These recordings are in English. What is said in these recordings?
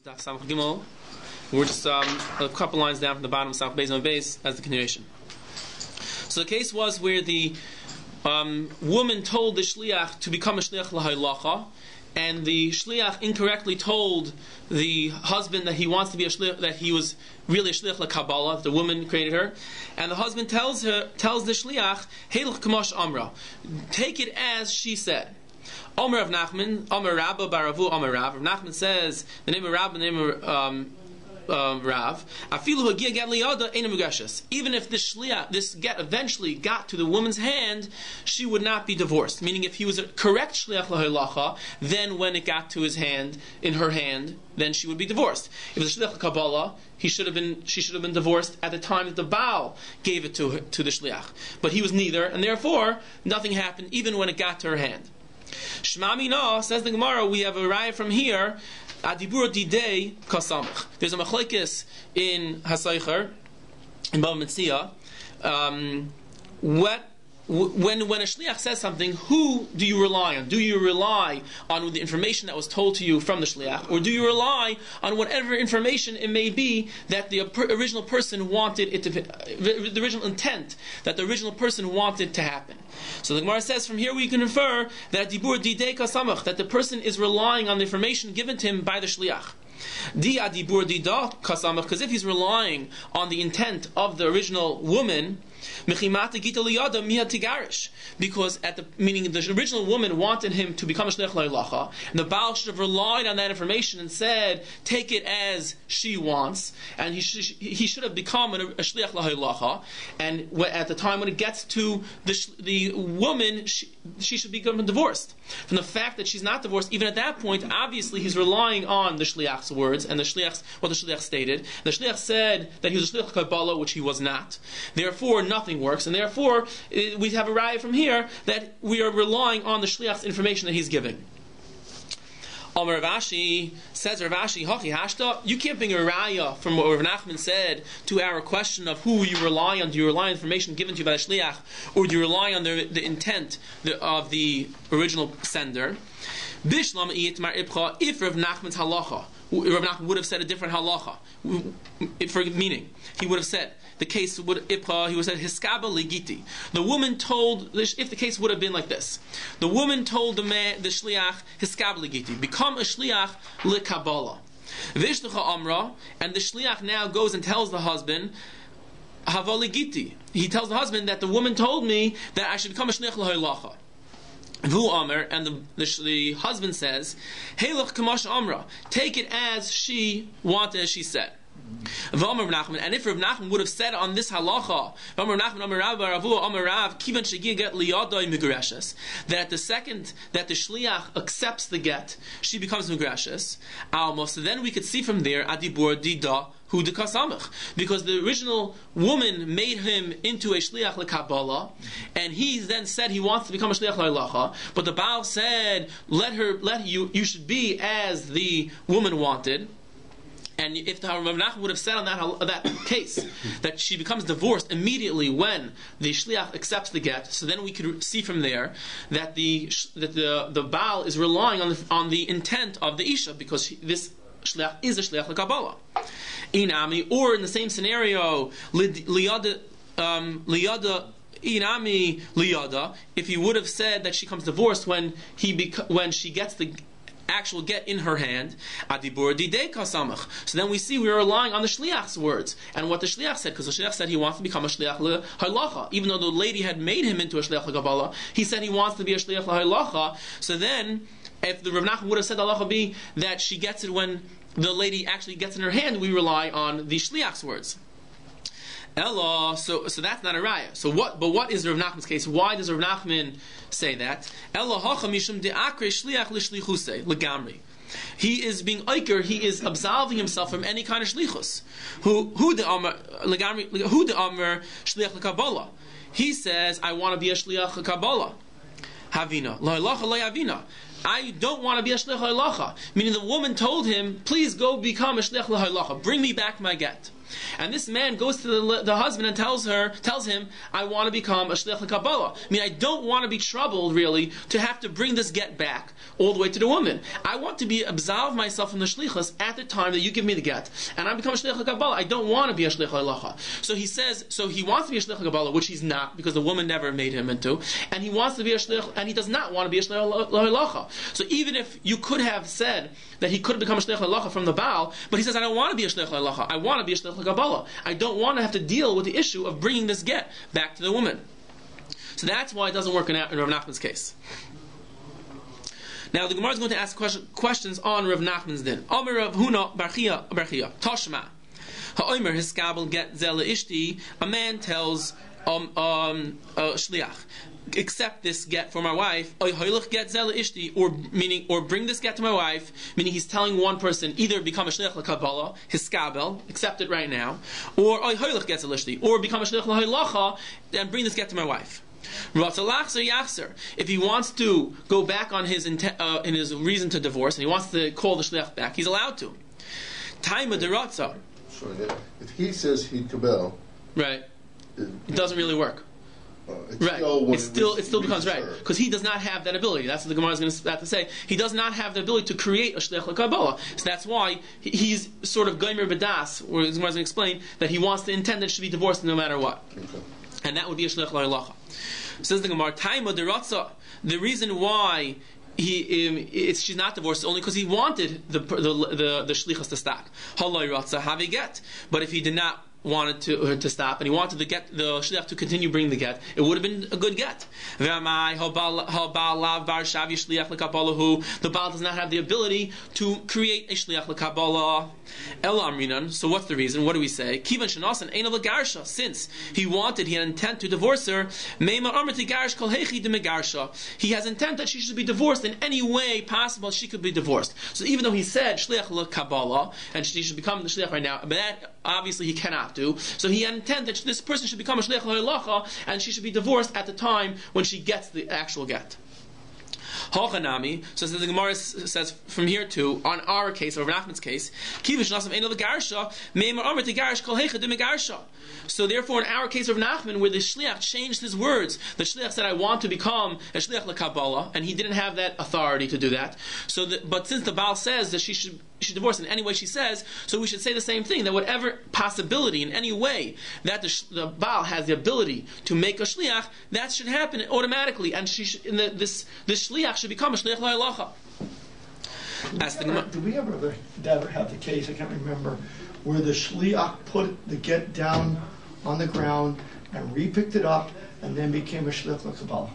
DAF Samach Gimel. We're just a couple lines down from the bottom, Samach Beis on Beis, as the continuation. So the case was where the woman told the shliach to become a shliach l'halacha, and the shliach incorrectly told the husband that he wants to be a shliach, that he was really a shliach l'kabbalah, the woman created her, and the husband tells the shliach, Heilach kamash amra, take it as she said. Omer of Nachman, Omer Rabba Baravu, Omer Rav. Nachman says the name of Rabba, the name of Rav. Afilu hagia get liyada ain't megashes. Even if this shliach, this get eventually got to the woman's hand, she would not be divorced. Meaning, if he was a correct shliach lahalacha, then when it got to his hand, in her hand, then she would be divorced. If it's a shliach kabbalah, she should have been divorced at the time that the Baal gave it to the shliach. But he was neither, and therefore nothing happened, even when it got to her hand. Shema Mina, says the Gemara, we have a raya from here. Adibur didei kasamach. There's a machlekes in Hasaycher, in Bava Metzia. When a shliach says something, who do you rely on? Do you rely on the information that was told to you from the shliach, or do you rely on whatever information it may be that the original person wanted it to, the original intent that the original person wanted to happen? So the Gemara says from here we can infer that dibur didei kasamach, that the person is relying on the information given to him by the shliach. Because if he's relying on the intent of the original woman, because meaning the original woman wanted him to become a shliach l'halacha, and the Baal should have relied on that information and said, take it as she wants, and he should have become a shliach l'halacha, and at the time when it gets to the woman, she should become divorced. From the fact that she's not divorced, even at that point, obviously he's relying on the shliach's words and what the shliach stated. The shliach said that he was a shliach kabbalah, which he was not. Therefore, nothing works, and therefore we have a raya from here that we are relying on the shliach's information that he's giving. Rav Ashi says, Rav Ashi, Hachi Hashta, you can't bring a raya from what Rav Nachman said to our question of who you rely on. Do you rely on information given to you by the shliach, or do you rely on the intent of the original sender? Bishlam Itmar Ibcha, if Rav Nachman's halacha, Rav Nachman would have said a different halacha, for meaning, he would have said, the case would he would have said hiskaba legiti. The woman told, if the case would have been like this, the woman told the man, the shliach, hiskaba legiti, become a shliach lekabbalah. Vishtucha amra, and the shliach now goes and tells the husband, hava legiti. He tells the husband that the woman told me that I should become a shliach l'halacha. Vu Amr, and the husband says, Heilach kamash amra, take it as she wanted, as she said. And if Rav Nachman would have said on this halacha, that the second that the shliach accepts the get, she becomes migrashes. So then we could see from there adibur dida hu de kasamach, because the original woman made him into a shliach lekabbalah, and he then said he wants to become a shliach l'halacha, but the Baal said, you should be as the woman wanted. And if the Rav Menachem would have said on that case that she becomes divorced immediately when the shliach accepts the get, so then we could see from there that the Baal is relying on the intent of the isha, because this shliach is a shliach l'kabbalah. Inami, or in the same scenario, liyada inami liyada, if he would have said that she comes divorced when she gets the actual get in her hand, adibur didei kasamach. So then we see we are relying on the shliach's words and what the shliach said, because the shliach said he wants to become a shliach l'halacha, even though the lady had made him into a shliach l'kabbalah. He said he wants to be a shliach l'halacha. So then, if the Rav Nachman would have said halacha be that she gets it when the lady actually gets in her hand, we rely on the shliach's words. Ella, so that's not a raya. So what is Rav Nachman's case? Why does Rav Nachman say that? Ella hacha mishum de'akre shliach l'shlichuse legamri. He is being oiker. He is absolving himself from any kind of shlichus. Who the amr shliach l'kabbalah? He says, I want to be a shliach l'kabbalah. Havina l'halacha le'havina. I don't want to be a shliach l'halacha. Meaning the woman told him, please go become a shliach l'halacha. Bring me back my get. And this man goes to the husband and tells him, I want to become a shliach l'Kabbalah. I mean, I don't want to be troubled, really, to have to bring this get back all the way to the woman. I want to absolve myself from the shlichus at the time that you give me the get, and I become a shliach l'Kabbalah. I don't want to be a shliach l'Halacha. So he says, he wants to be a shliach l'Kabbalah, which he's not, because the woman never made him into, and he wants to be a shliach, and he does not want to be a shliach l'Halacha. So even if you could have said that he could have become a shliach l'Halacha from the Baal, but he says, I don't want to be a shliach l'Halacha. I want to be a shliach l'Kabbalah. I don't want to have to deal with the issue of bringing this get back to the woman. So that's why it doesn't work in Rav Nachman's case. Now the Gemara is going to ask questions on Rav Nachman's din. Amar Rav Huna Barchia Tashma. Ha'omer hiskabel get zela ishti. A man tells shliach, accept this get for my wife. Oy hoylach get zela ishti, or bring this get to my wife. Meaning he's telling one person either become a shliach l'Kabbalah, hiskabel, accept it right now, or oy hoylach get zela ishti, or become a shliach l'Halacha and bring this get to my wife. If he wants to go back on his in his reason to divorce, and he wants to call the shliach back, he's allowed to. Taima deratza. If he says he'd kabel, right, it doesn't really work. Right, it still becomes right, because he does not have that ability. That's what the Gemara is going to have to say. He does not have the ability to create a shliach l'Kabbalah. So that's why he's sort of goymer b'das, where the Gemara is going to explain that he wants to intend that it should be divorced no matter what. Okay. And that would be a shliach l'Halacha. Says the Gemara, Taima deratza. The reason why she's not divorced is only because he wanted the shlichus to stop. Haloi ratza have a get. But if he did not wanted to stop, and he wanted the shliach to continue bringing the get, it would have been a good get. The Baal does not have the ability to create a shliach l'Kabbalah. So what's the reason? What do we say? Since he had intent to divorce her, he has intent that she should be divorced in any way possible. She could be divorced. So even though he said shliach l'Kabbalah and she should become the shliach right now, but that obviously he cannot do. So he had intent that this person should become a shliach l'Halacha and she should be divorced at the time when she gets the actual get. Hochanami, so the Gemara says from here too, on our case, or Nachman's case, so therefore in our case of Nachman, where the shliach changed his words, the shliach said, I want to become a shliach l'Kabbalah, and he didn't have that authority to do that. But since the Baal says that she should divorce in any way she says, so we should say the same thing, that whatever possibility in any way that the Baal has the ability to make a shliach, that should happen automatically, and this shliach should become a shliach l'Halacha. Do we ever have the case, I can't remember, where the shliach put the get down on the ground and re-picked it up and then became a shliach l'Kabbalah?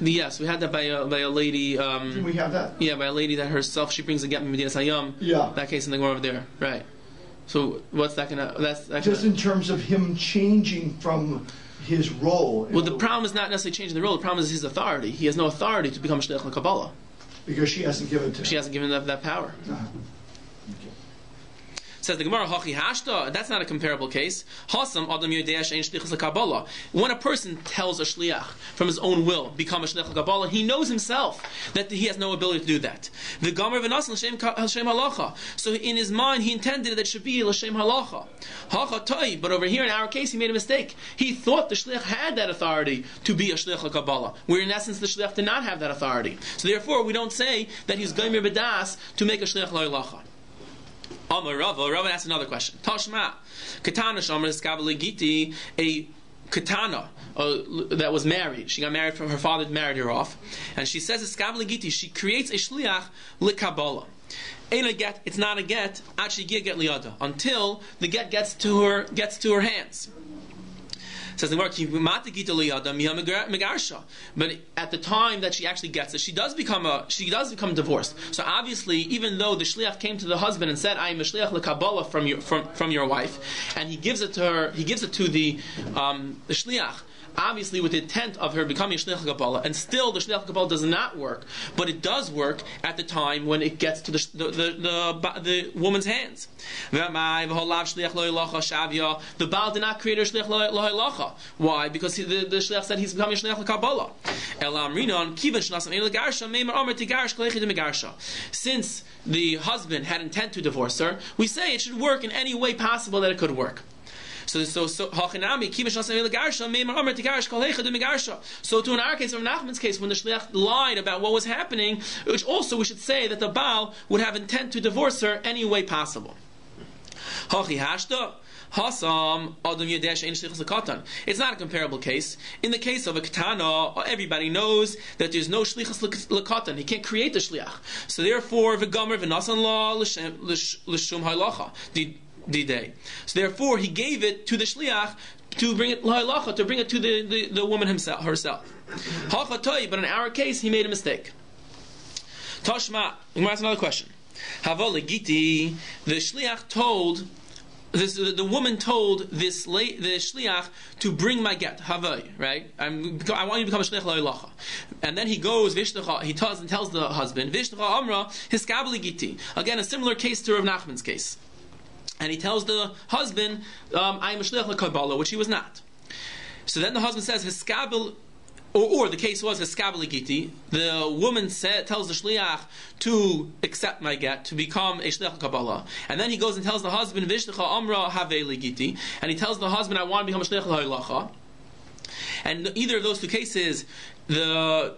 Yes, we had that by a lady. Did we have that? Yeah, by a lady that herself, she brings a get from Medinas Hayam. Yeah. That case in the Gemara over there. Right. So what's that going to... Just in terms of him changing from his role. Well, the problem is not necessarily changing the role. The problem is his authority. He has no authority to become a shliach l'Kabbalah. Because she hasn't given it to him. She hasn't given that power. Uh-huh. Says the Gemara, Hachi Hashta, that's not a comparable case. Hasam Adam Yodea Shein Shlichus LaKabbalah. When a person tells a shliach from his own will, become a shliach l'Kabbalah, he knows himself that he has no ability to do that. The Gomer V'Nasan L'Shem Halacha. So in his mind, he intended that it should be L'Shem Halacha. Hacha Toi, but over here in our case, he made a mistake. He thought the shliach had that authority to be a shliach l'Kabbalah, where in essence the shliach did not have that authority. So therefore, we don't say that he's Gomer B'das to make a shliach l'Halacha. Rava asked another question. Tashma, Katana Shomer Skabali Giti, a Katana that was married. She got married from her father, married her off, and she says Skabali Giti. She creates a shliach l'Kabbalah. Ain't a get. It's not a get. Actually, get liada until the get gets to her hands. Says the Gemara, but at the time that she actually gets it, she does become divorced. So obviously, even though the shliach came to the husband and said, "I am a shliach l'Kabbalah from your wife," and he gives it to her, he gives it to the shliach, obviously with the intent of her becoming a shliach l'Kabbalah, and still the shliach l'Kabbalah does not work, but it does work at the time when it gets to the woman's hands. The Baal did not create a shliach l'Halacha. halacha. Why? Because the shliach said he's becoming a shliach l'kabbalah. Since the husband had intent to divorce her, we say it should work in any way possible that it could work. So to in our case, or Nachman's case, when the shliach lied about what was happening, which also we should say that the Baal would have intent to divorce her any way possible. It's not a comparable case. In the case of a katana, everybody knows that there's no shlichus l'katan. He can't create the shliach. So therefore, v'gomer v'nasan la l'shum halacha. So therefore, he gave it to the shliach to bring it lahalacha, to bring it to the woman herself. But in our case, he made a mistake. Tashma, that's another question. Havole giti, the shliach told this. The woman told the shliach to bring my get. Havoi, right? I want you to become a shliach lahalacha. And then he goes. Vishtacha. He tells the husband. Vishtacha amra hiskabli giti. Again, a similar case to Rav Nachman's case. And he tells the husband, I am a shliach l'kabbalah, which he was not. So then the husband says, hiskabel, or the case was hiskabel giti. The woman tells the shliach to accept my get, to become a shliach l'kabbalah. And then he goes and tells the husband, vishtacha amra have giti. And he tells the husband, I want to become a shliach l'halacha. And either of those two cases, the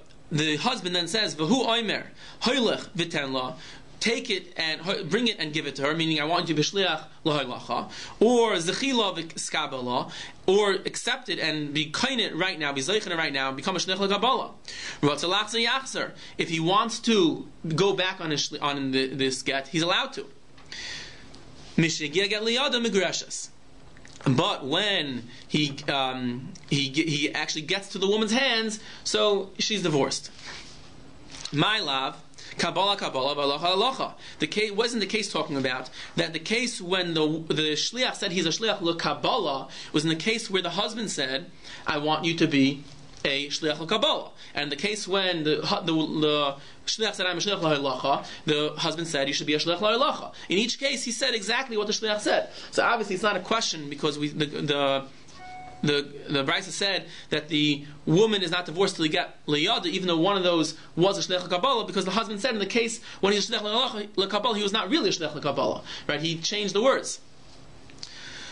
husband then says, v'hu oimer, hoylech v'tenla, take it and bring it and give it to her, meaning I want you to be shliach l'halacha, or zechila v'skabala, or accept it and be kainit right now, be zeichin right now, and become a shliach l'kabbalah. If he wants to go back on this get, he's allowed to. But when he actually gets to the woman's hands, so she's divorced. My love. Kabbalah, halacha, halacha. The case wasn't the case talking about that. The case when the shliach said he's a shliach l'kabbalah was in the case where the husband said, "I want you to be a shliach l'kabbalah." And the case when the shliach said, "I'm a shliach l'halacha," the husband said, "You should be a shliach l'halacha." In each case, he said exactly what the shliach said. So obviously, it's not a question because the Brisa said that the woman is not divorced till he get liyada, even though one of those was a shliach l'kabbalah, because the husband said in the case when he's a shliach l'kabbalah, he was not really a shliach l'kabbalah, right? He changed the words.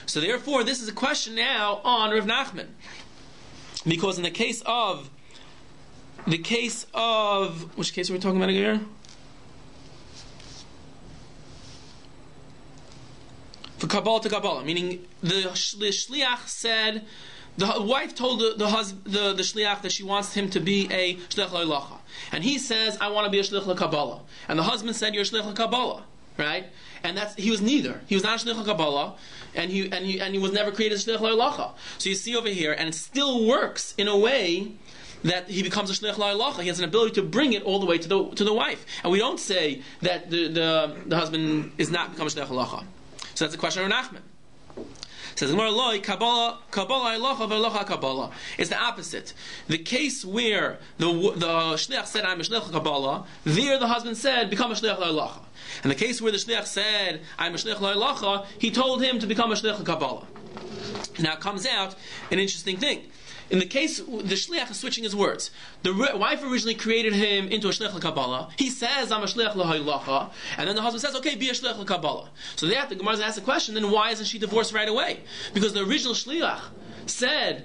So therefore, this is a question now on Rav Nachman, because in the case of which case are we talking about here? For Kabbalah to Kabbalah, meaning the shliach said, the wife told the shliach that she wants him to be a shliach l'halacha, and he says, I want to be a shliach l'kabbalah, and the husband said, you're a shliach l'kabbalah, right? And he was neither. He was not a shliach l'kabbalah, and he was never created a shliach l'halacha. So you see over here, and it still works in a way that he becomes a shliach l'halacha. He has an ability to bring it all the way to the wife, and we don't say that the husband is not become a shliach l'halacha. So that's a question of Nachman. It says Kabbalah halacha Kabbalah. It's the opposite. The case where the shliach said, I'm a shliach Kabbalah, there the husband said, become a shliach halacha. And the case where the shliach said, I'm a shliach halacha, he told him to become a shliach Kabbalah. Now it comes out an interesting thing. In the case, the shliach is switching his words. The wife originally created him into a shliach l'kabbalah. He says, I'm a shliach l'halacha. And then the husband says, okay, be a shliach l'kabbalah. So the Gemara asks the question, then why isn't she divorced right away? Because the original shliach said,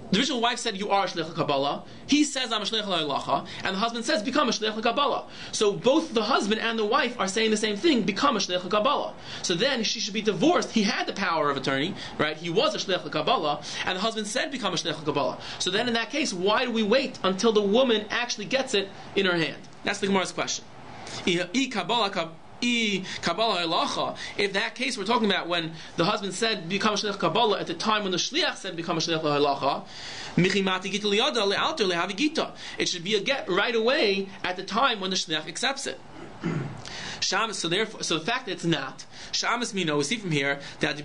the original wife said, you are a shliach l'kabbalah. He says, I'm a shliach l'halacha. And the husband says, become a shliach l'kabbalah. So both the husband and the wife are saying the same thing, become a shliach l'kabbalah. So then she should be divorced. He had the power of attorney, right? He was a shliach l'kabbalah. And the husband said, become a shliach l'kabbalah. So then in that case, why do we wait until the woman actually gets it in her hand? That's the Gemara's question. If that case we're talking about when the husband said become a shliach kabbalah at the time when the shliach said become a shliach halacha, it should be a get right away at the time when the shliach accepts it. So the fact that it's not shamas mino, we see from here that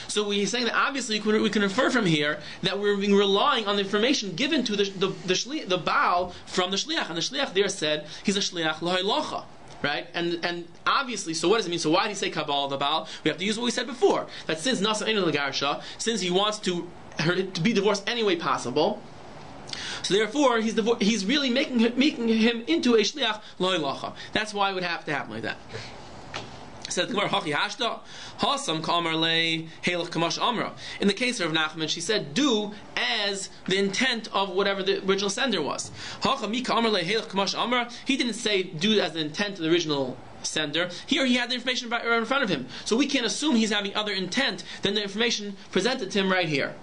so we're saying that obviously we can infer from here that we're relying on the information given to the Baal from the shliach, and the shliach there said he's a shliach l'halacha. Right? And obviously, so what does it mean? So why did he say Kabbalah the Baal? We have to use what we said before. That since Nasa Ein L'Garsha, since he wants to her to be divorced any way possible. So therefore, he's really making him into a shliach lo ilacha. That's why it would have to happen like that. Says the Gemara, Hachi Hashta, Hasam Kamar Le Halach Kamash Amra. In the case of Menachem, she said, do as the intent of whatever the original sender was. Hacha Kamar Le Halach Kamash Amra. He didn't say do as the intent of the original sender. Here he had the information right in front of him. So we can't assume he's having other intent than the information presented to him right here.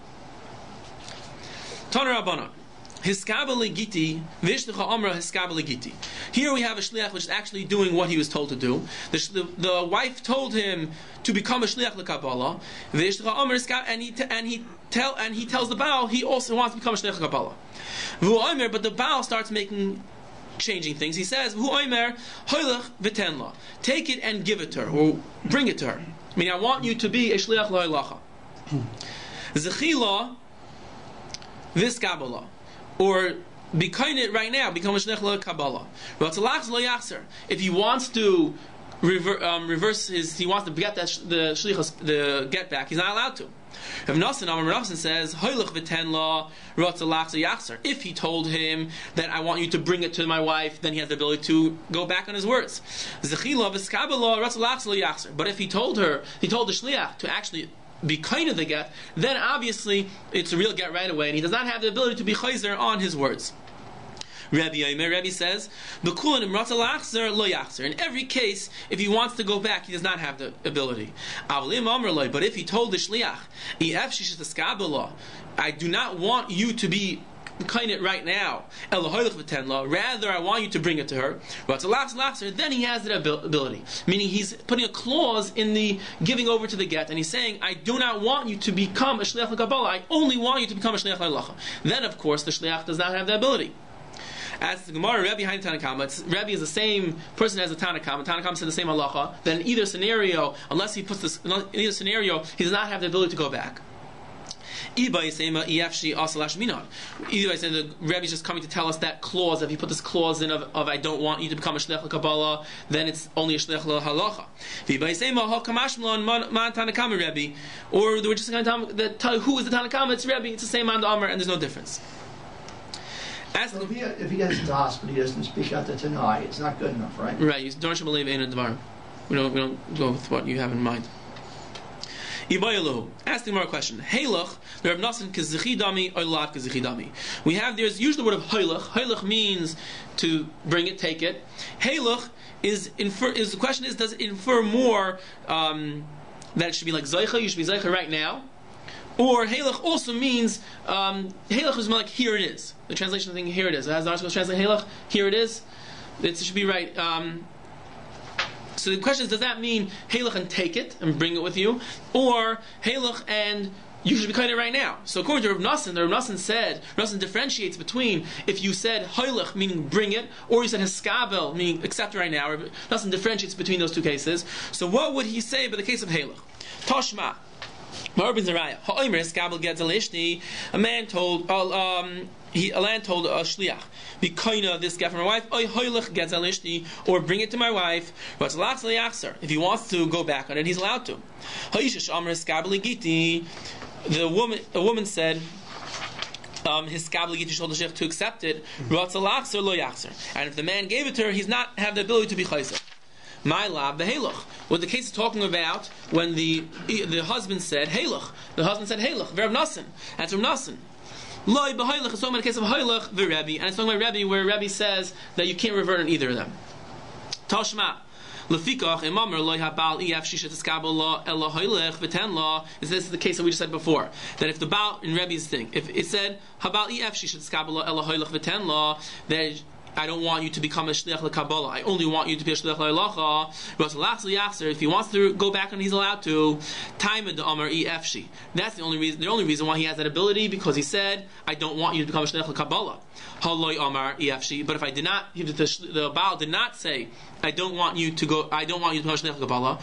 Taner Rabbanan. Hiskabali giti, vishlecha amra hiskabali giti. Here we have a shliach which is actually doing what he was told to do. The wife told him to become a shliach lekabbalah. Vishlecha amra and he tells the Baal he also wants to become a shliach lekabbalah. But the Baal starts changing things. He says, "Hu omer hoylach v'tenla." Take it and give it to her, or bring it to her. Meaning, I want you to be a shliach lo'ilacha. Zechila v'skabbalah. Or be kind it right now, become a shliach lo kabbalah. If he wants to reverse his, he wants to get the get back, he's not allowed to. If Menachem says, if he told him that I want you to bring it to my wife, then he has the ability to go back on his words. But if he told the shliach to actually be kind of the get, then obviously it's a real get right away, and he does not have the ability to be chayzer on his words. Rabbi says, in every case, if he wants to go back, he does not have the ability. But if he told the shliach, I do not want you to be kind it right now, rather I want you to bring it to her, then he has the ability. Meaning he's putting a clause in the giving over to the get, and he's saying, I do not want you to become a shliach l'kabbalah, I only want you to become a shliach l'halacha. Then of course the shliach does not have the ability. As the Gemara, Rabbi behind Tanakama, Rabbi is the same person as the Tanakama. Tanakama said the same halacha. Then in either scenario, unless he puts this, in either scenario, he does not have the ability to go back. Either way, the Rabbi is just coming to tell us that clause. If you put this clause in of I don't want you to become a shliach l'kabbalah, then it's only a shliach l'halacha. Or we're just going to tell you who is the Tanakama. It's Rabbi. It's the same man the Amr, and there's no difference. So if he has das, but he doesn't speak out the Tanai, it's not good enough, right? Right. You don't believe in a dvar. We don't go with what you have in mind. Ask the more question. Heilach, the Rav Nasan kezichidami or lat kezichidami. There's usually the word of heilach. Heilach means to bring it, take it. Heilach the question is, does it infer more that it should be like zeicha? You should be zeicha right now. Or Halach also means, Halach is more like, here it is. The translation thing, here it is. As the article translate Halach, here it is. It should be right. So the question is, does that mean Halach and take it and bring it with you? Or Halach and you should be kind of right now? So according to Rav Nasan, the Rav Nasan said, Rav Nasan differentiates between if you said Halach, meaning bring it, or you said Heskabel, meaning accept right now. Rav Nasan differentiates between those two cases. So what would he say about the case of Halach? Tashma. A man told a shliach, be kaina this guy from my wife, or bring it to my wife. If he wants to go back on it, he's allowed to. A woman said, his to accept it, and if the man gave it to her, he's not have the ability to be chayzer. My lab the halach. What the case is talking about when the husband said halach. The husband said halach. Rav Nasan. That's Rav Nasan. Loi b'halach is talking about the case of halach v'Rebbe, and it's talking about Rebbe where Rebbe says that you can't revert on either of them. Tashma. Lefikach imamar loy habal ef shishat eskabel la ela halach v'ten la. This is the case that we just said before. That if the Baal in Rebbe's thing, if it said habal ef shishat eskabel la ela halach v'ten la, that I don't want you to become a shliach l'kabbalah. I only want you to be a shliach l'halacha. If he wants to go back and he's allowed to, time the amar efshi. That's the only reason why he has that ability, because he said, I don't want you to become a shliach l'kabbalah. Haloi amar efshi. But if I did not, the Baal did not say, I don't want you to go. I don't want you to become a shliach l'kabbalah.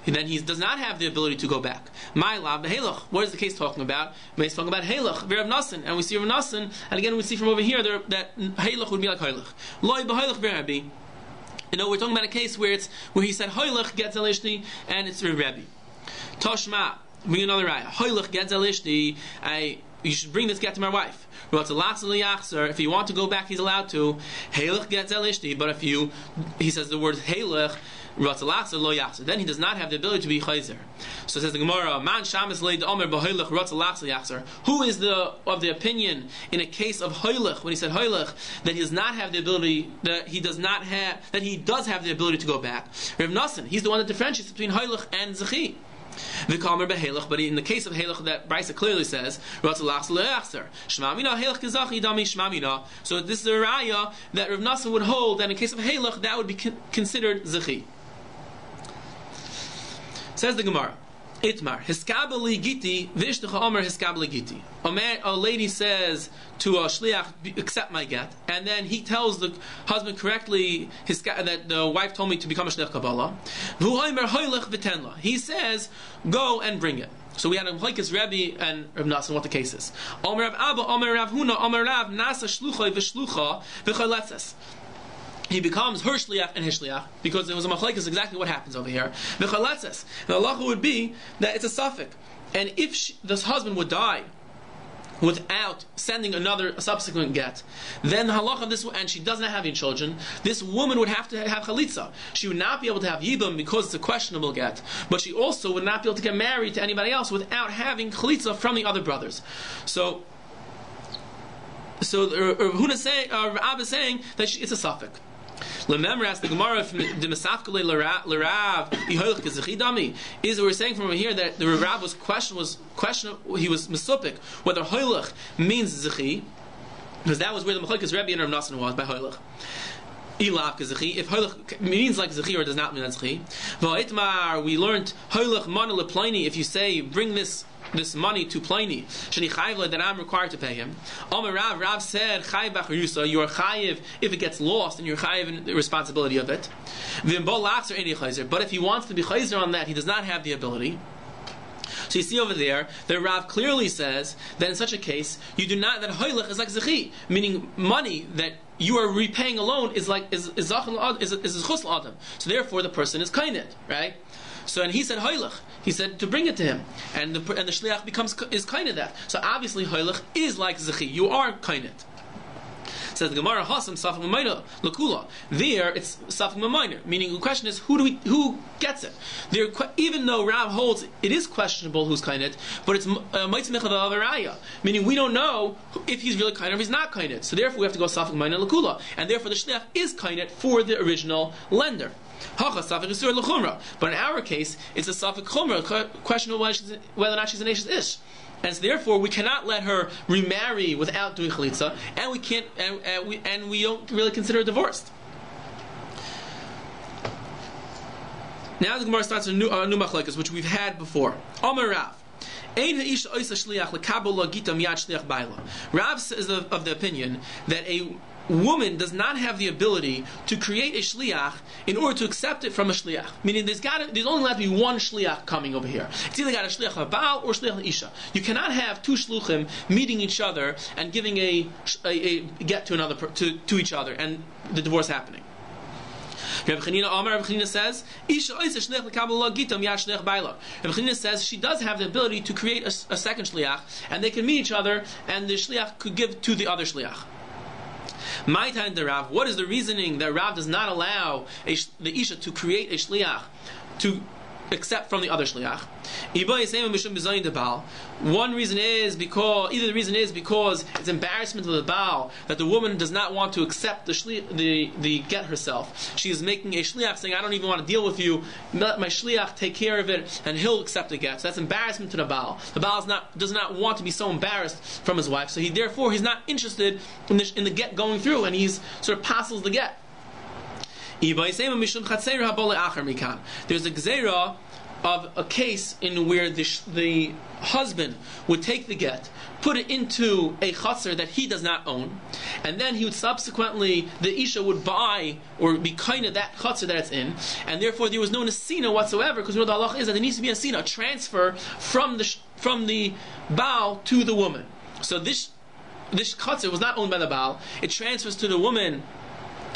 Then he does not have the ability to go back. My lav the halach. What is the case talking about? It's talking about halach. Rav Nasan, and we see Rav Nasan, and again we see from over here that halach would be like halach. Loi b'halach v'Rebbe. We're talking about a case where he said halach gets alishni, and it's Rebbe. Toshma. Bring another raya. Hoylech Gedalia Ishti. You should bring this get to my wife. If you want to go back, he's allowed to. Heilech Gedalia Ishti. But if he says the word Heilech, then he does not have the ability to be chayzer. So says the Gemara, Man shamis leid omer b'hoylech rotzalach yachzer. Who is of the opinion in a case of hoylech, when he said hoylech, that he does not have the ability, that he does have the ability to go back? Rav Nassan, he's the one that differentiates between hoylech and zechi. V'kamer behelech, but in the case of helech, that Brisa clearly says rotzalach le'achzer. Shmamina helech kezachi dami shmamina. So this is a raya that Rav Nassan would hold that in case of helech that would be considered zechi. Says the Gemara, Itmar, Hiskabali Giti, Vishtacha Omer Hiskabali Giti. A lady says to a shliach, accept my get, and then he tells the husband correctly that the wife told me to become a shliach Kabbalah. He says, go and bring it. So we had a Mchleikes Rabbi and Rav Nassan, what the case is. Omer Rav Abba, Omer Rav Huna, Omer Rav Nasa Shluchai V'Shlucha V'Chaletzes. He becomes her shliach and his shliach, because it was a machlekes exactly what happens over here. The halacha would be that it's a suffix, and if this husband would die without sending a subsequent get, then the halacha of this, and she doesn't have any children, this woman would have to have chalitza. She would not be able to have yibum because it's a questionable get, but she also would not be able to get married to anybody else without having chalitza from the other brothers. So Rabbi is saying that it's a suffix. Remember, as the Gemara from the Mesafkele L'Rav Iholich Gezechidami is we're saying from over here that the Rav was he was mesupik whether Hoylech means Zechi, because that was where the Mechleikes Rebbe and Rav Nassan was by Hoylech. Ilav Zechi, if Hoylech means like Zechi or does not mean like Zechi. V'Itmar, we learned Hoylech Mana LePlini. If you say bring this money to Pliny, Shani Faivel, that I'm required to pay him. Rav said, Chayiv b'charusa, you are chayiv if it gets lost, and you're chayiv in the responsibility of it. But if he wants to be chayzer on that, he does not have the ability. So you see over there, the Rav clearly says that in such a case, you do not, that hoylech is like zechi, meaning money that you are repaying alone is chus l'adam. So therefore, the person is kainet, right? So, and he said hoylech. He said to bring it to him, and the shliach is kainet that. So obviously hoylech is like zechi. You are kainet. Says the Gemara, Hasam Safik Mamayna Lakula. There it's Safik Mamayna, meaning the question is who gets it. There, even though Rav holds it is questionable who's kainet, but it's Maitzmicha Aryai, meaning we don't know if he's really kainet or if he's not kainet. So therefore we have to go Safik Mamayna Lakula, and therefore the shliach is kainet for the original lender. But in our case, it's a Safik Chumra, questionable whether or not she's an Ashes Ish. And so therefore, we cannot let her remarry without doing chalitza, and we can't, and we don't really consider her divorced. Now the Gemara starts a new machlekes, which we've had before. Amar Rav. Rav is of the opinion that a woman does not have the ability to create a shliach in order to accept it from a shliach. Meaning there's only allowed to be one shliach coming over here. It's either got a shliach of Baal or shliach of Isha. You cannot have two shluchim meeting each other and giving a get to another to each other and the divorce happening. Rabbi Chanina says, Rabbi Chanina says she does have the ability to create a second shliach, and they can meet each other, and the shliach could give to the other shliach. My time the Rav, what is the reasoning that Rav does not allow the Isha to create a shliach to accept from the other shliach? One reason is because it's embarrassment of the Baal that the woman does not want to accept the get herself. She is making a shliach saying, I don't even want to deal with you, let my shliach take care of it and he'll accept the get. So that's embarrassment to the Baal. The Baal does not want to be so embarrassed from his wife, so he's not interested in the get going through, and he's sort of passes the get. There's a gzeira of a case in where the husband would take the get, put it into a chaser that he does not own, and then he would subsequently, the Isha would buy or be kind of that chaser that it's in, and therefore there was no nesina whatsoever, because the halach is that there needs to be a nesina, a transfer from the Baal to the woman. So this chaser was not owned by the Baal, it transfers to the woman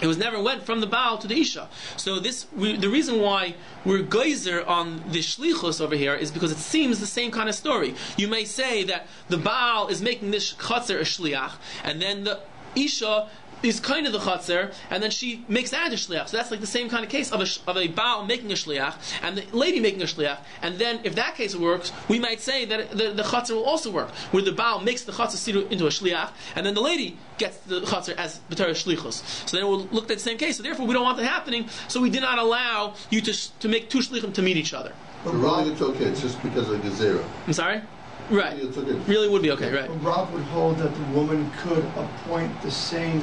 It was never went from the Baal to the Isha. So the reason why we're geyser on the shlichus over here is because it seems the same kind of story. You may say that the Baal is making this chatzer a shliach, and then the Isha is kind of the chatzer, and then she makes that a shliach. So that's like the same kind of case of a Baal making a shliach, and the lady making a shliach. And then if that case works, we might say that the chatzer will also work, where the Baal makes the chatzer into a shliach, and then the lady gets the chatzer as b'tar shlichus. So then we'll look at the same case. So therefore, we don't want that happening. So we did not allow you to make two shlichim to meet each other. So really, it's okay. It's just because of gezerah. I'm sorry. Right. Really, it's okay. Really would be okay. Right. But Rob would hold that the woman could appoint the same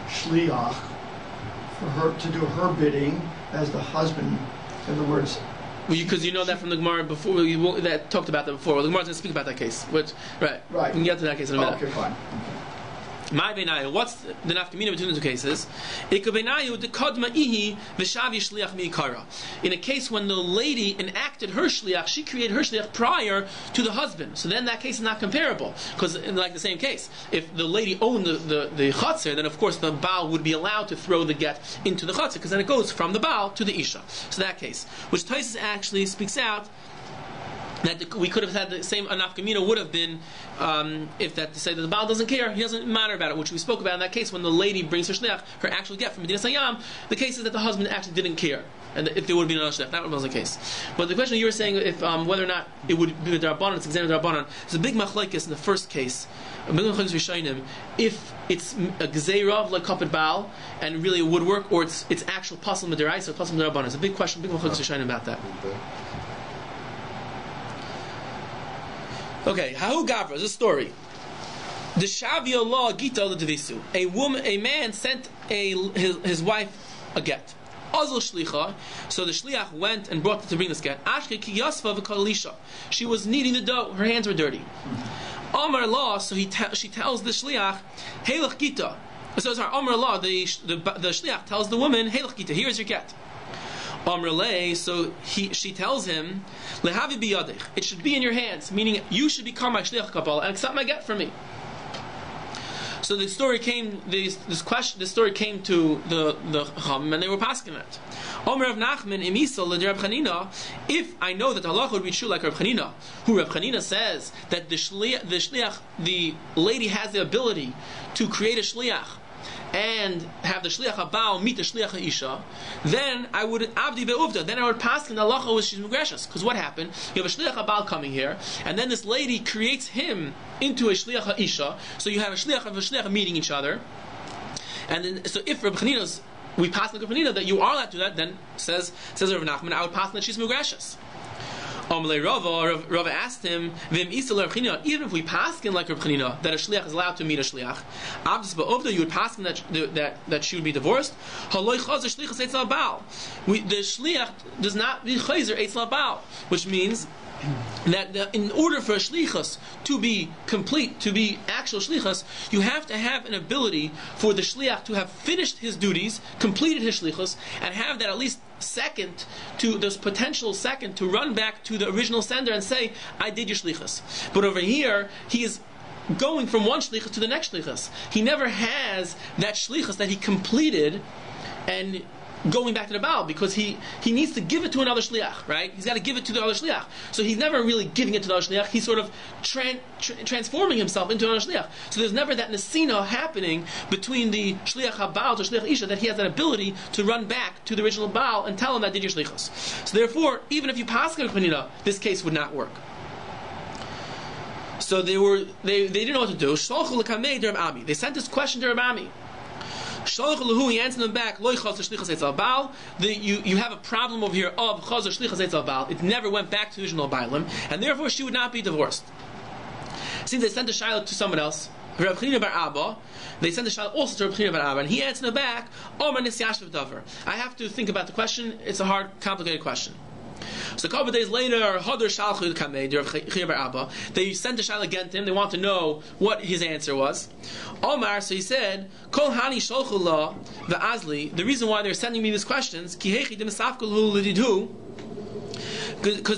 shliach for her to do her bidding as the husband. In other words, because you know that from the Gemara before, that talked about that before. Well, the Gemara's going to speak about that case. Which, right. We can get to that case in a minute. Okay, fine. My benayu, what's the nafkamina between the two cases? In a case when the lady enacted her shliach, she created her shliach prior to the husband. So then that case is not comparable, because in like the same case, if the lady owned the chatzir, then of course the Baal would be allowed to throw the get into the chatzir, because then it goes from the Baal to the Isha. So that case, which Taisus actually speaks out, that we could have had the same nafkamina would have been if that to say that the Baal doesn't care, he doesn't matter about it, which we spoke about in that case when the lady brings her shliach, her actual get from Medina Sayyam. The case is that the husband actually didn't care, and if there would be another shliach, that was the case. But the question you were saying, if whether or not it would be the Rabbanan, it's examined the Rabbanan. There's a big machlokes in the first case. If it's a gzeira like kapet Baal and really it would work, or it's actual pasal midiraisa, pasal midirabbanan. It's a big question, big machlokes rishonim about that. Okay, Hahu Gavra is a story. The Shavia law Gita the Devisu. A man sent his wife a get. Azul shlicha. So the shliach went and brought to bring this get. Ashke ki yasva v'kalisha. She was kneading the dough. Her hands were dirty. Amar law. So she tells the shliach, Heilach Gita. So sorry, Amar law. The shliach tells the woman, Heilach Gita. Here is your get. Amrle, so she tells him, Lehavi biyadich, it should be in your hands, meaning you should become my shliach kabbalah and accept my get from me. So the story came. This story came to the Chaim, and they were pasking it. Omer of Nachman imisal Reb Chanina. If I know that the halacha would be true like Reb Chanina, who Reb Chanina says that the shliach, the lady has the ability to create a shliach and have the shliach habal meet the shliach isha, then I would abdi be'uvda. Then I would pass in the halacha with she's mugreshus. Because what happened? You have a shliach habal coming here, and then this lady creates him into a shliach isha. So you have a shliach and a shliach meeting each other. And then, so if Rabbi Chanina's, we pass in the Rabbi Chanina that you are allowed to do that, then says Rabbi Nachman, I would pass in that she's mugreshus. Rava asked him, even if we paskin like Reb Chanina, that a shliach is allowed to meet a shliach, you would paskin that she would be divorced. The shliach does not be chayzer eitzel baal, which means that in order for a shlichus to be complete, to be actual shlichus, you have to have an ability for the shliach to have finished his duties, completed his shlichus, and have that at least second to this potential second to run back to the original sender and say, I did your shlichus. But over here, he is going from one shlichus to the next shlichus. He never has that shlichus that he completed and going back to the Baal, because he needs to give it to another shliach, right? He's got to give it to the other shliach. So he's never really giving it to the other shliach. He's sort of transforming himself into another shliach. So there's never that nesina happening between the shliach habal to shliach isha, that he has that ability to run back to the original Baal and tell him that did your shlichus. So therefore, even if you pass Panina, this case would not work. So they didn't know what to do. They sent this question to Rabbi. He answered them back, you have a problem over here of chazer shlichas eitzel baal. It never went back to the original bailim, and therefore she would not be divorced. Since they sent the shayla to someone else, Reb Chanina bar Abba, they sent the shayla also to Reb Chanina bar Abba, and he answered them back, I have to think about the question. It's a hard, complicated question. So a couple of days later, they sent the shayla again to him. They want to know what his answer was. Omar, so he said, Kol hani sholchu la v'azli. The reason why they're sending me these questions, because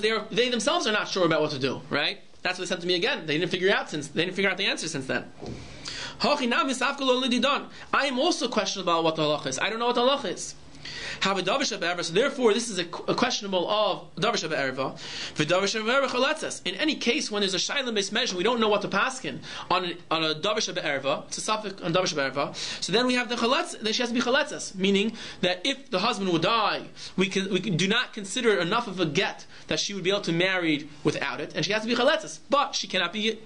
they themselves are not sure about what to do. Right? That's what they sent to me again. They didn't figure out the answer since then. I am also questionable about what the halacha is. I don't know what the halacha is. So therefore, this is a questionable of davar shebe'erva. In any case, when there's a shayla mismeasure, we don't know what to paskin on a davar shebe'erva. It's a suffix on davar shebe'erva. So then we have the chaletz. Then she has to be chaletzes, meaning that if the husband would die, we do not consider it enough of a get that she would be able to marry without it, and she has to be chaletzes. But she cannot be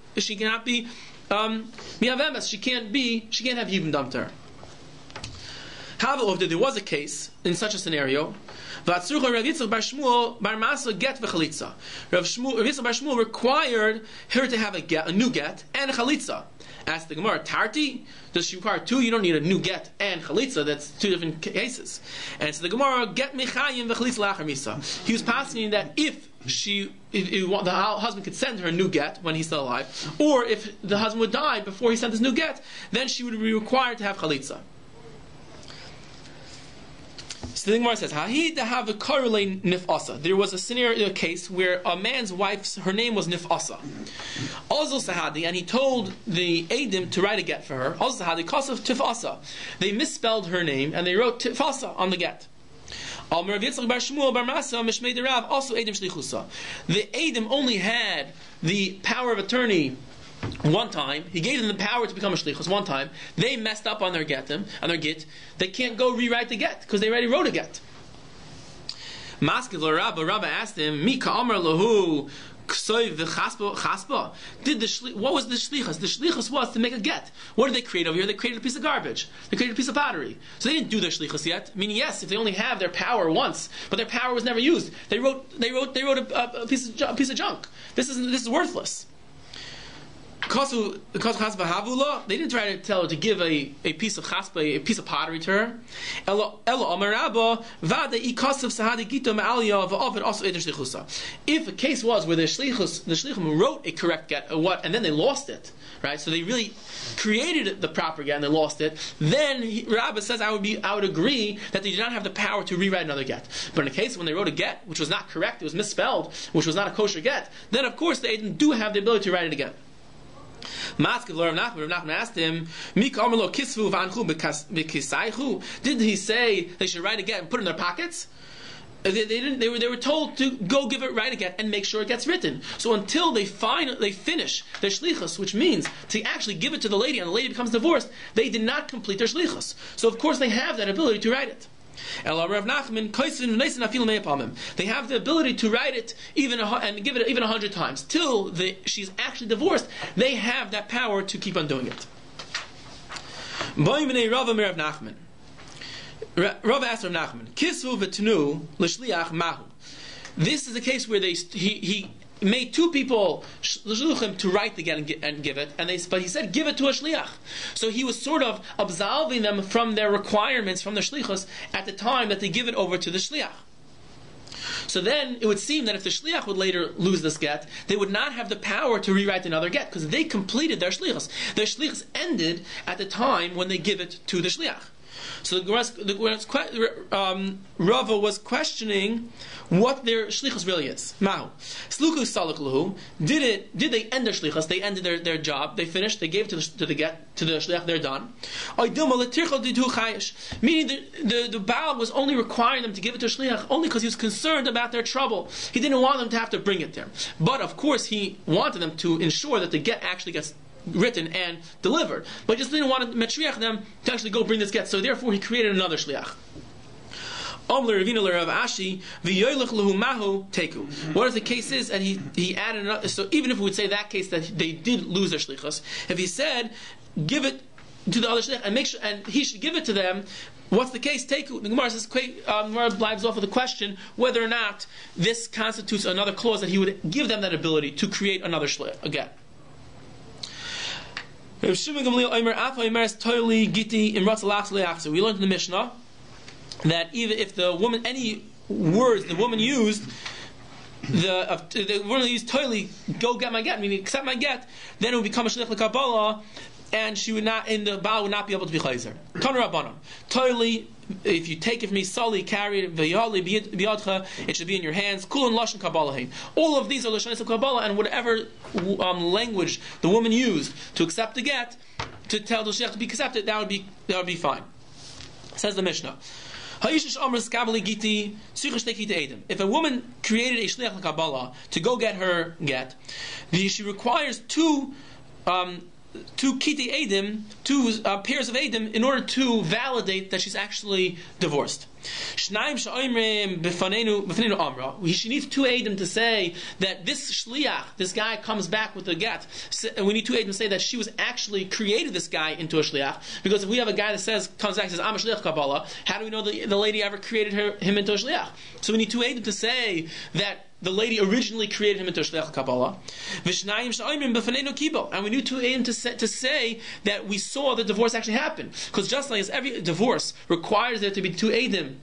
miavemes. She can't have yibum dumped her. However, there was a case in such a scenario. Rav Yitzchak bar Shmuel required her to have a new get and a chalitza. Asked the Gemara, Tarti? Does she require two? You don't need a new get and chalitza. That's two different cases. And so the Gemara, get mechayim v'chalitza lachar misa. He was passing that if the husband could send her a new get when he's still alive, or if the husband would die before he sent his new get, then she would be required to have chalitza. So the Gemara says, there was a scenario, a case where a man's wife, her name was Nif'asa. And he told the Eidim to write a get for her. Tif'asa. They misspelled her name and they wrote Tif'asa on the get. Also the Eidim only had the power of attorney one time. He gave them the power to become a shlichus one time. They messed up on their get. They can't go rewrite the get because they already wrote a get. Rabbi asked him, what was the shlichus? The shlichus was to make a get. What did they create over here? They created a piece of garbage. They created a piece of pottery. So they didn't do their shlichus yet. I mean, yes, if they only have their power once, but their power was never used. They wrote a piece of junk. This is worthless. They didn't try to tell her to give a piece of chaspa, a piece of pottery to her. If a case was where the shlichum wrote a correct get, and then they lost it, right? So they really created the proper get and they lost it. Then Rabbi says, I would agree that they did not have the power to rewrite another get. But in a case when they wrote a get which was not correct, it was misspelled, which was not a kosher get, then of course they do have the ability to write it again. Rav Nachman asked him, did he say they should write again and put it in their pockets? They were told to go give it right again and make sure it gets written. So until they finish their shlichus, which means to actually give it to the lady and the lady becomes divorced, they did not complete their shlichus. So of course they have that ability to write it. They have the ability to write it and give it even 100 times till she's actually divorced. They have that power to keep on doing it. Rav asked Rav Nachman, Kisvu v'tnu l'shliach mahu. This is a case where he made two people shluchim to write the get and give it, but he said give it to a shliach. So he was sort of absolving them from their requirements from the shlichus at the time that they give it over to the shliach. So then it would seem that if the shliach would later lose this get, they would not have the power to rewrite another get because they completed their shlichus. Their shlichus ended at the time when they give it to the shliach. So Rava was questioning what their shlichus really is. Mahu. Sluku salakluhu. Did they end their shlichus? They ended their job. They finished. They gave to the shliach. They're done. Meaning the Baal was only requiring them to give it to shliach only because he was concerned about their trouble. He didn't want them to have to bring it there. But of course he wanted them to ensure that the get actually gets written and delivered, but he just didn't want to metriach them to actually go bring this get. So therefore, he created another shliach. What if the case is, and he added another? So even if we would say that case that they did lose their shlichus, if he said give it to the other shliach and make sure, and he should give it to them. What's the case? The Gemara says, Gemara blives off with the question whether or not this constitutes another clause that he would give them that ability to create another shliach again. We learned in the Mishnah that even if the woman, any words the woman used, the woman used toili, go get my get, meaning accept my get, then it would become a shlich l'kabbalah, and she would not, and the Baal would not be able to be chayzer. Kan Rabbanan, toili if you take it from me, sali, carry it, v'yali biyadcha, it should be in your hands. Kulon lashon kabbalah. All of these are lashonos of Kabbalah, and whatever language the woman used to accept the get, to tell the shliach to be accepted, that would be fine. Says the Mishnah. If a woman created a shliach l'Kabbalah to go get her get, she requires two kiti edim, two pairs of edim, in order to validate that she's actually divorced. She needs two edim to say that this shliach, this guy comes back with the get. We need two edim to say that she was actually created this guy into a shliach. Because if we have a guy that comes back and says, I'm a shliach Kabbalah, how do we know the lady ever created him into a shliach? So we need two edim to say that the lady originally created him into a shliach Kabbalah. And we need two edim to say that we saw the divorce actually happen. Because just like as every divorce requires there to be two edim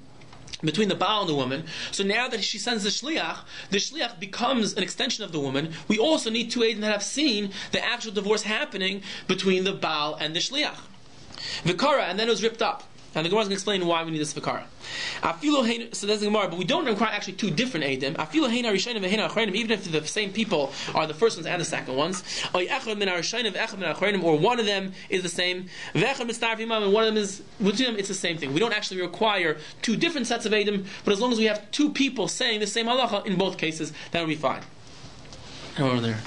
between the Baal and the woman, so now that she sends the shliach becomes an extension of the woman. We also need two edim that have seen the actual divorce happening between the Baal and the shliach. Vikara, and then it was ripped up. And the Gemara is going to explain why we need this vikara. So there's the Gemara, but we don't require actually two different edim. Even if the same people are the first ones and the second ones, or one of them is the same, and one of them is with them, it's the same thing. We don't actually require two different sets of edim, but as long as we have two people saying the same halacha in both cases, that will be fine. Over there.